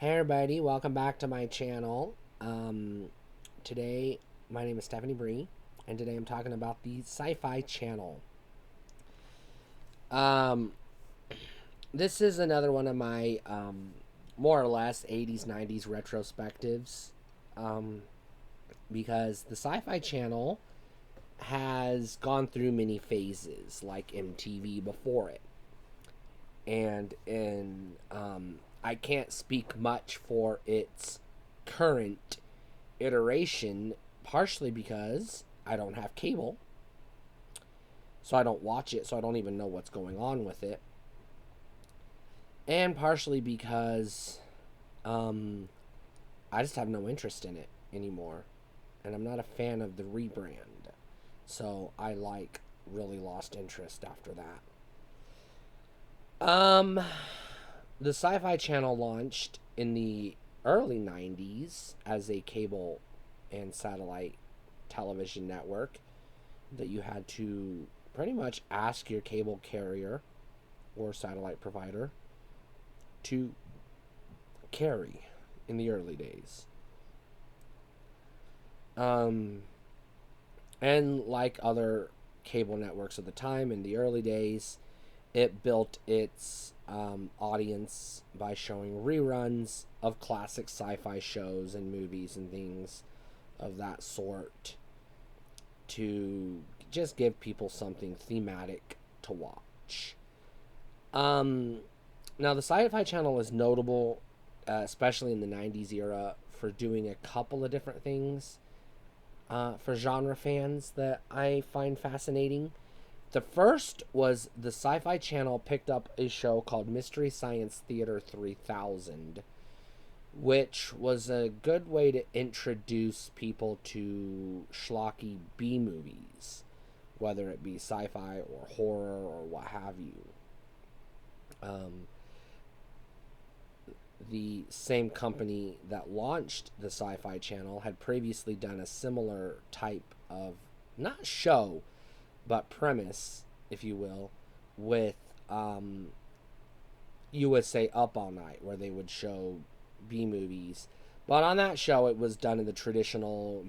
Hey everybody, welcome back to my channel. Today, my name is Stephanie Bree, and today I'm talking about the Sci Fi channel. Um, this is another one of my more or less 80s, 90s retrospectives um, because the Sci Fi channel has gone through many phases, like MTV before it. And I can't speak much for its current iteration, partially because I don't have cable, so I don't watch it, so I don't even know what's going on with it, and partially because um, I just have no interest in it anymore, and I'm not a fan of the rebrand, so I really lost interest after that. The Sci-Fi Channel launched in the early 90s as a cable and satellite television network that you had to pretty much ask your cable carrier or satellite provider to carry in the early days. Um, and like other cable networks at the time in the early days, it built its audience by showing reruns of classic sci fi shows and movies and things of that sort to just give people something thematic to watch. Um, Now, the Sci Fi Channel is notable, especially in the 90s era, for doing a couple of different things for genre fans that I find fascinating. The first was the Sci Fi Channel picked up a show called Mystery Science Theater 3000, which was a good way to introduce people to schlocky B movies, whether it be sci fi or horror or what have you. Um, the same company that launched the Sci Fi Channel had previously done a similar type of, not show, but premise, if you will, with you would say Up All Night, where they would show B movies. But on that show, it was done in the traditional,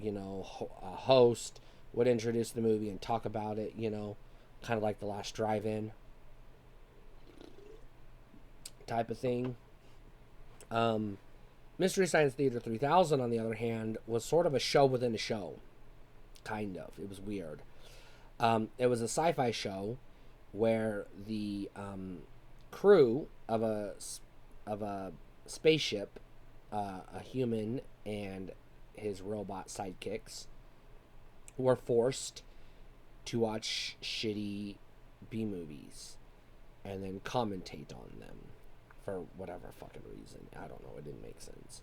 host would introduce the movie and talk about it, kind of like The Last Drive In type of thing. Um, Mystery Science Theater 3000, on the other hand, was sort of a show within a show. Kind of. It was weird. It was a sci fi show where the crew of a spaceship, a human and his robot sidekicks, were forced to watch shitty B movies and then commentate on them for whatever fucking reason. I don't know. It didn't make sense.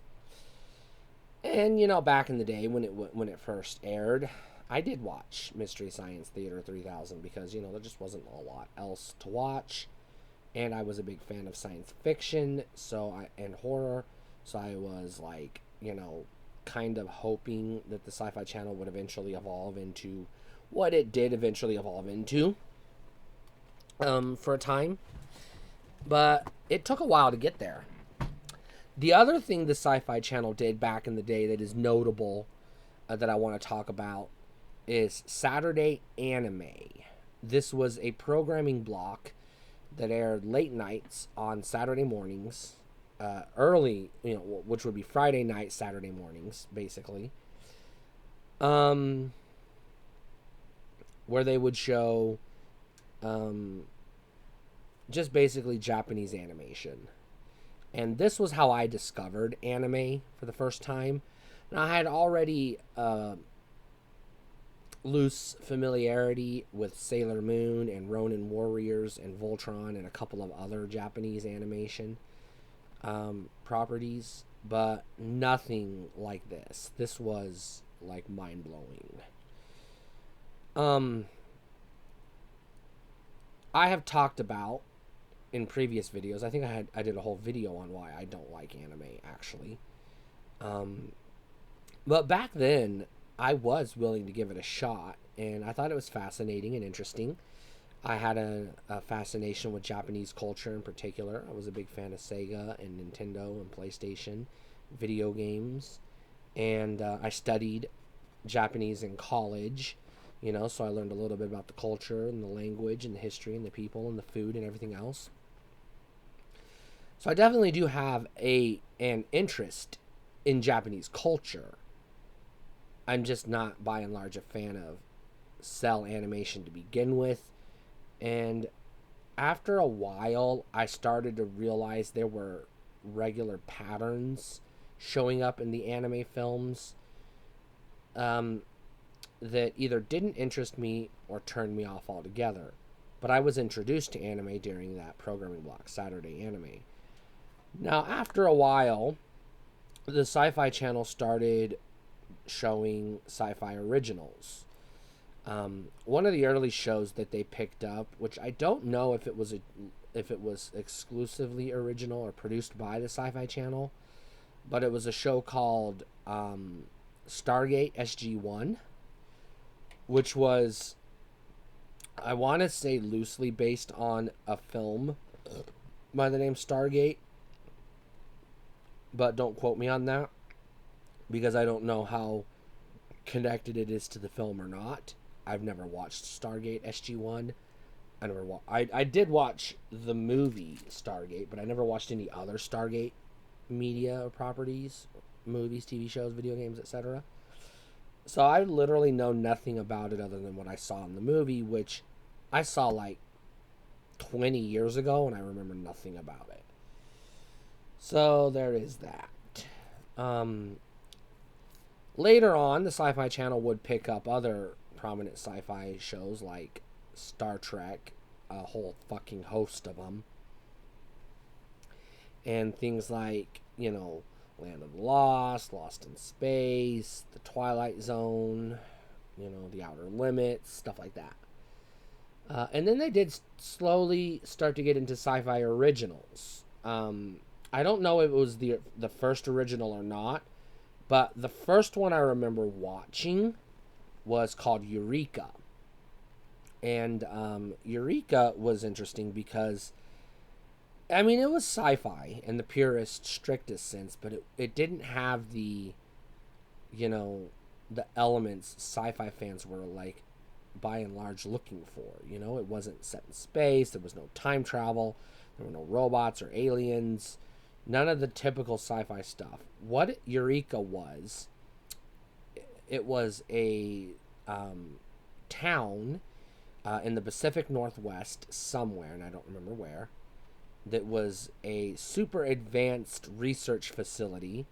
And back in the day when it first aired, I did watch Mystery Science Theater 3000 because there just wasn't a lot else to watch, and I was a big fan of science fiction, and horror, so I was kind of hoping that the Sci-Fi Channel would eventually evolve into what it did eventually evolve into for a time, but it took a while to get there. The other thing the Sci-Fi Channel did back in the day that is notable, that I want to talk about, is Saturday Anime. This was a programming block that aired late nights on Saturday mornings, early, which would be Friday night, Saturday mornings, basically. Um, where they would show, just basically Japanese animation. And this was how I discovered anime for the first time. Now, I had already loose familiarity with Sailor Moon and Ronin Warriors and Voltron and a couple of other Japanese animation properties, but nothing like this. This was mind blowing. I have talked about in previous videos. I think I did a whole video on why I don't like anime actually. Um, but back then I was willing to give it a shot, and I thought it was fascinating and interesting. I had a fascination with Japanese culture in particular. I was a big fan of Sega and Nintendo and PlayStation video games. And I studied Japanese in college, so I learned a little bit about the culture and the language and the history and the people and the food and everything else. So I definitely do have an interest in Japanese culture. I'm just not by and large a fan of cell animation to begin with. And after a while, I started to realize there were regular patterns showing up in the anime films that either didn't interest me or turned me off altogether. But I was introduced to anime during that programming block, Saturday Anime. Now, after a while, the Sci Fi channel started showing sci fi originals. One of the early shows that they picked up, which I don't know if it was exclusively original or produced by the Sci Fi channel, but it was a show called Stargate SG-1, which was, I want to say, loosely based on a film by the name Stargate, but don't quote me on that because I don't know how connected it is to the film or not. I've never watched Stargate SG-1. I did watch the movie Stargate, but I never watched any other Stargate media or properties, movies, TV shows, video games, etc. So I literally know nothing about it other than what I saw in the movie, which I saw like 20 years ago, and I remember nothing about it. So there is that. Later on, the Sci Fi channel would pick up other prominent sci fi shows like Star Trek, a whole fucking host of them. And things like, Land of the Lost, Lost in Space, The Twilight Zone, The Outer Limits, stuff like that. And then they did slowly start to get into sci-fi originals. I don't know if it was the first original or not, but the first one I remember watching was called Eureka. And Eureka was interesting because, I mean, it was sci-fi in the purest, strictest sense, but it didn't have the elements sci-fi fans were, like, by and large looking for. It wasn't set in space, there was no time travel, there were no robots or aliens, none of the typical sci-fi stuff. What Eureka was, it was a town in the Pacific Northwest somewhere, and I don't remember where, that was a super advanced research facility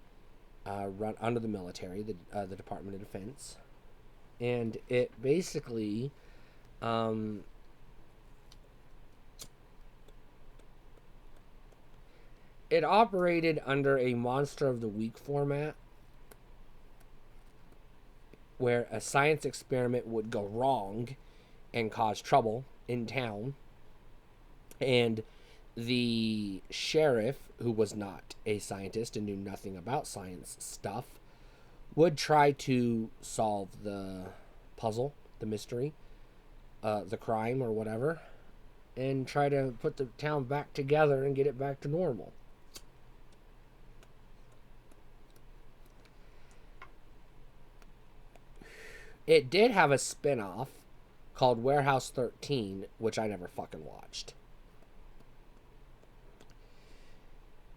run under the military, the Department of Defense. And it basically it operated under a Monster of the Week format where a science experiment would go wrong and cause trouble in town, and the sheriff, who was not a scientist and knew nothing about science stuff, would try to solve the puzzle, the mystery, the crime or whatever, and try to put the town back together and get it back to normal. It did have a spin-off called Warehouse 13, which I never fucking watched.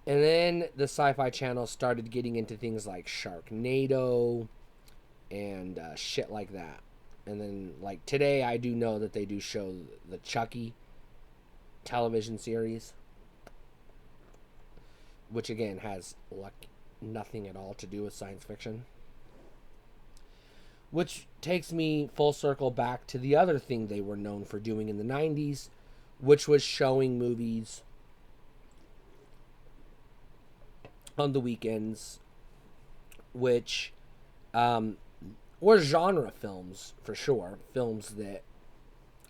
And then the Sci-Fi Channel started getting into things like Sharknado and shit like that. And then, like, today I do know that they do show the Chucky television series, which again has nothing at all to do with science fiction. Which takes me full circle back to the other thing they were known for doing in the 90s, which was showing movies on the weekends, which were genre films for sure, films that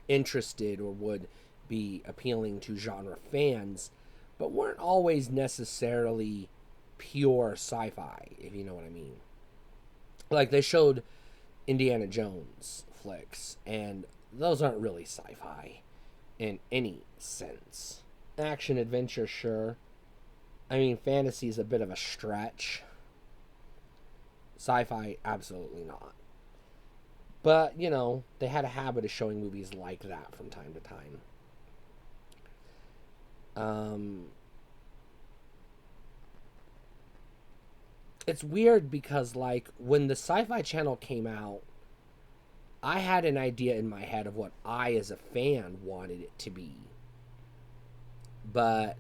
interested or would be appealing to genre fans, but weren't always necessarily pure sci-fi, if you know what I mean. Like, they showed Indiana Jones flicks, and those aren't really sci-fi. in any sense. Action adventure, sure. I mean, fantasy is a bit of a stretch. Sci-fi, absolutely not. But, you know, they had a habit of showing movies like that from time to time. It's weird because, like, when the Sci-Fi Channel came out, I had an idea in my head of what I, as a fan, wanted it to be. But,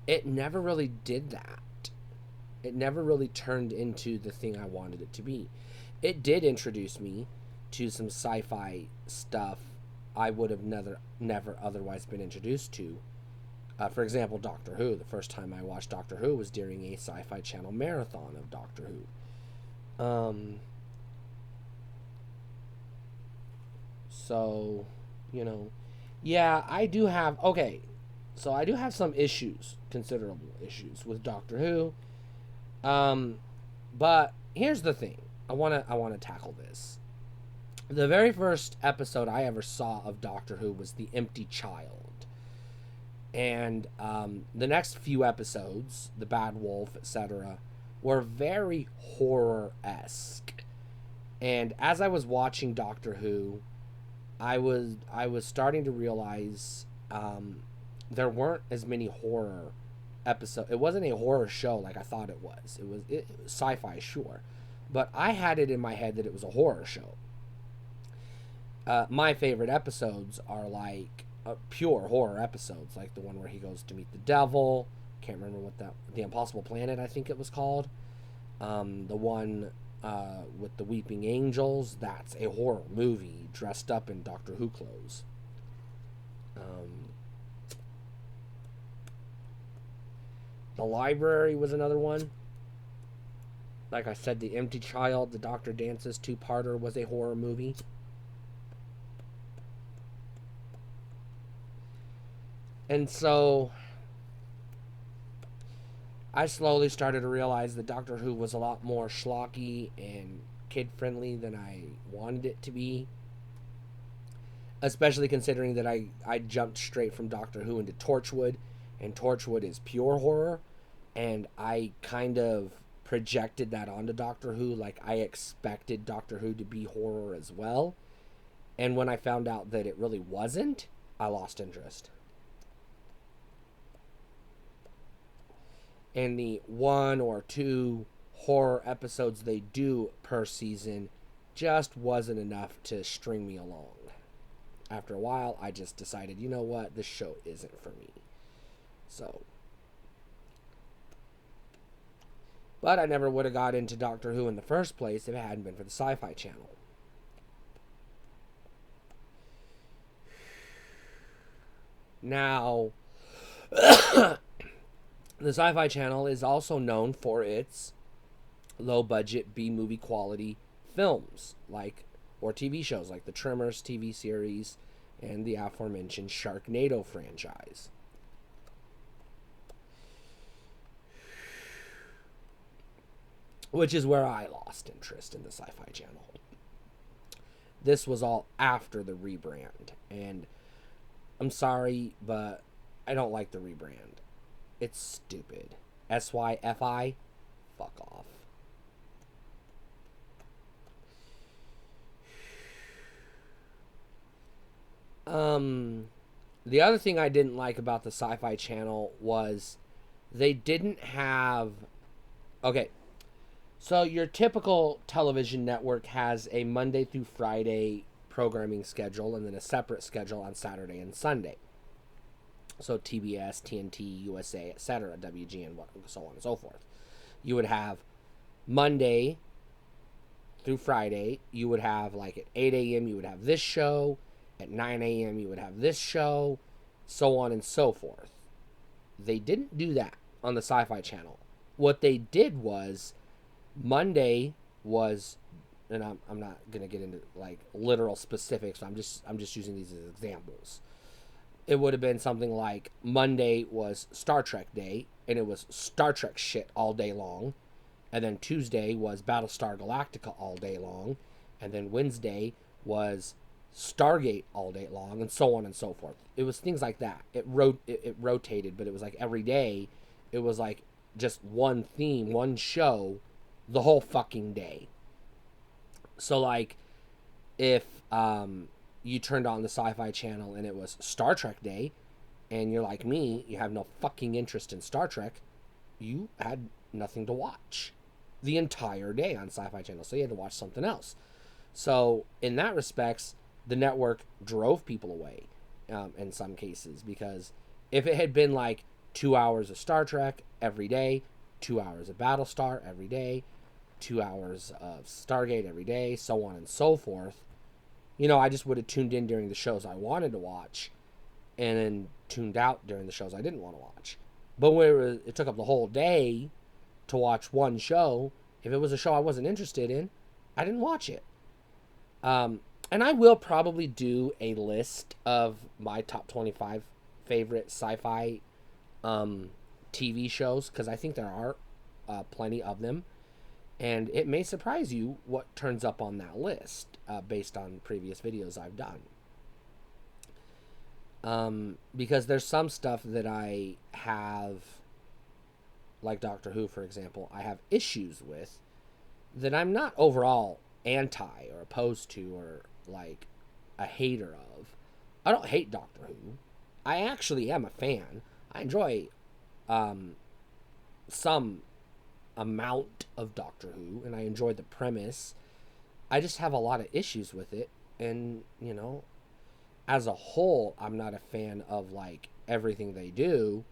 it never really did that. It never really turned into the thing I wanted it to be. It did introduce me to some sci-fi stuff I would have never otherwise been introduced to. For example, Doctor Who. The first time I watched Doctor Who was during a Sci-Fi Channel marathon of Doctor Who. So, you know, yeah, I do have, okay, so I do have some issues, considerable issues with Doctor Who. But here's the thing. I want to tackle this. The very first episode I ever saw of Doctor Who was The Empty Child. And the next few episodes, The Bad Wolf, etc., were very horror-esque. And as I was watching Doctor Who, I was starting to realize there weren't as many horror episodes. It wasn't a horror show like I thought it was. It was sci-fi, sure, but I had it in my head that it was a horror show. My favorite episodes are like pure horror episodes, like the one where he goes to meet the devil. Can't remember what the Impossible Planet, I think it was called. The one with the weeping angels, that's a horror movie dressed up in Doctor Who clothes. The Library was another one. Like I said, The Empty Child, the Dr. Dances two-parter was a horror movie. And so I slowly started to realize that Doctor Who was a lot more schlocky and kid-friendly than I wanted it to be. Especially considering that I jumped straight from Doctor Who into Torchwood, and Torchwood is pure horror, and I kind of projected that onto Doctor Who, like I expected Doctor Who to be horror as well. And when I found out that it really wasn't, I lost interest. And the 1 or 2 horror episodes they do per season just wasn't enough to string me along. After a while, I just decided, you know what, this show isn't for me. So, but I never would have got into Doctor Who in the first place if it hadn't been for the Sci-Fi Channel. Now, the Sci-Fi Channel is also known for its low-budget B-movie quality films, or TV shows like the Tremors TV series and the aforementioned Sharknado franchise. Which is where I lost interest in the Sci-Fi Channel. This was all after the rebrand, and I'm sorry, but I don't like the rebrand. It's stupid. SYFI? Fuck off. The other thing I didn't like about the Sci-Fi Channel was they didn't have... Okay, so your typical television network has a Monday through Friday programming schedule and then a separate schedule on Saturday and Sunday. So TBS, TNT, USA, etc., WGN, so on and so forth. You would have Monday through Friday. You would have, like, at 8 a.m. you would have this show. At 9 a.m. you would have this show. So on and so forth. They didn't do that on the Sci-Fi Channel. What they did was Monday was, and I'm not gonna get into like literal specifics. I'm just using these as examples. It would have been something like Monday was Star Trek Day, and it was Star Trek shit all day long, and then Tuesday was Battlestar Galactica all day long, and then Wednesday was Stargate all day long, and so on and so forth. It was things like that. It rotated, but it was like every day, it was like just one theme, one show, the whole fucking day. So like, if you turned on the Sci-Fi channel and it was Star Trek Day, and you're like me, you have no fucking interest in Star Trek, you had nothing to watch the entire day on Sci-Fi channel. So you had to watch something else. So in that respects, the network drove people away in some cases, because if it had been like 2 hours of Star Trek every day, 2 hours of Battlestar every day, 2 hours of Stargate every day, so on and so forth, I just would have tuned in during the shows I wanted to watch, and then tuned out during the shows I didn't want to watch. But when it took up the whole day to watch one show, if it was a show I wasn't interested in, I didn't watch it. And I will probably do a list of my top 25 favorite sci-fi TV shows, because I think there are plenty of them. And it may surprise you what turns up on that list based on previous videos I've done. Because there's some stuff that I have, like Doctor Who, for example, I have issues with that I'm not overall anti or opposed to or like a hater of. I don't hate Doctor Who. I actually am a fan. I enjoy some amount of Doctor Who, and I enjoy the premise. I just have a lot of issues with it, and as a whole, I'm not a fan of like everything they do,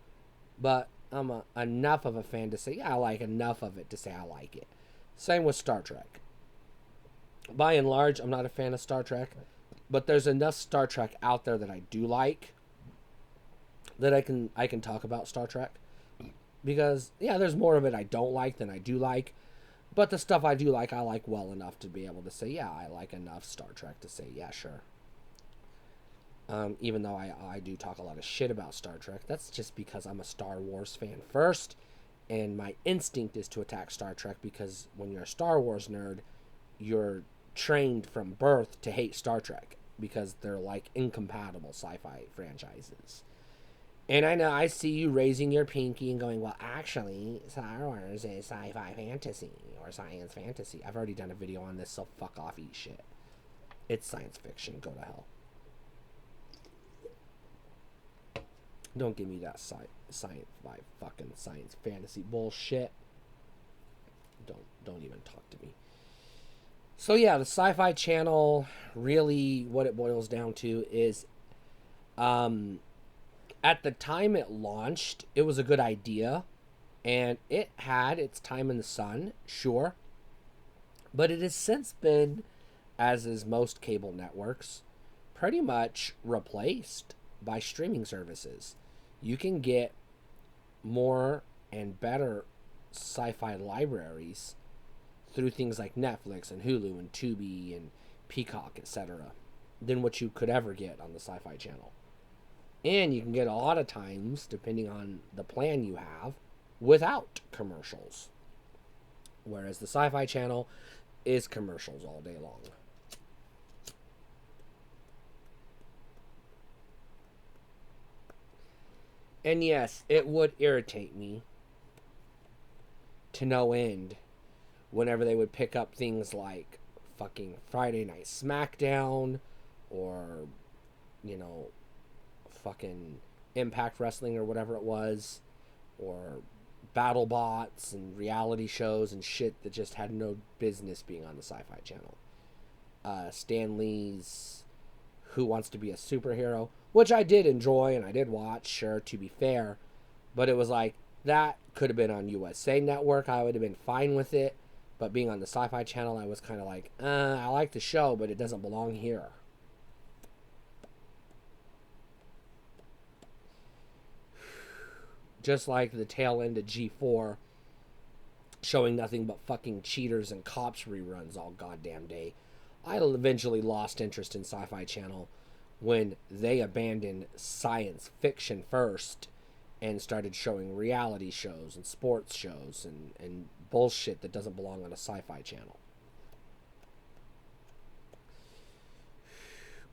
but I'm enough of a fan to say, yeah, I like enough of it to say I like it. Same with Star Trek. By and large, I'm not a fan of Star Trek, but there's enough Star Trek out there that I do like, that I can talk about Star Trek. Because yeah, there's more of it I don't like than I do like, but the stuff I do like, I like well enough to be able to say, yeah, I like enough Star Trek to say, yeah, sure. Even though I do talk a lot of shit about Star Trek, that's just because I'm a Star Wars fan first, and my instinct is to attack Star Trek, because when you're a Star Wars nerd, you're trained from birth to hate Star Trek, because they're like incompatible sci-fi franchises. And I know I see you raising your pinky and going, well, actually, Star Wars is sci-fi fantasy or science fantasy. I've already done a video on this, so fuck off, eat shit. It's science fiction. Go to hell. Don't give me that fucking science fantasy bullshit. Don't even talk to me. So yeah, the Sci-Fi channel, really what it boils down to is, at the time it launched, it was a good idea, and it had its time in the sun, sure, but it has since been, as is most cable networks, pretty much replaced by streaming services. You can get more and better sci-fi libraries through things like Netflix and Hulu and Tubi and Peacock, etc., than what you could ever get on the Sci-Fi channel. And you can get a lot of times, depending on the plan you have, without commercials. Whereas the Sci-Fi channel is commercials all day long. And yes, it would irritate me to no end whenever they would pick up things like fucking Friday Night SmackDown, or, fucking Impact Wrestling or whatever it was, or battle bots and reality shows and shit that just had no business being on the Sci-Fi channel. Stan Lee's Who Wants to Be a Superhero, which I did enjoy and I did watch, sure, to be fair, but it was like, that could have been on USA Network. I would have been fine with it, but being on the Sci-Fi channel, I was kind of like, I like the show, but it doesn't belong here. Just like the tail end of G4 showing nothing but fucking cheaters and cops reruns all goddamn day. I eventually lost interest in Sci-Fi channel when they abandoned science fiction first and started showing reality shows and sports shows and bullshit that doesn't belong on a Sci-Fi channel.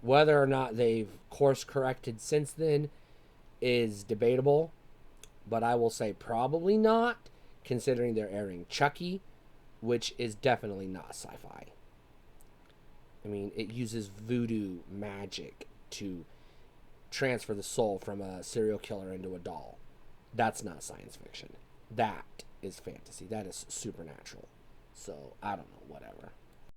Whether or not they've course corrected since then is debatable, but I will say probably not, considering they're airing Chucky, which is definitely not sci-fi. I mean, it uses voodoo magic to transfer the soul from a serial killer into a doll. That's not science fiction. That is fantasy. That is supernatural. So, I don't know, whatever.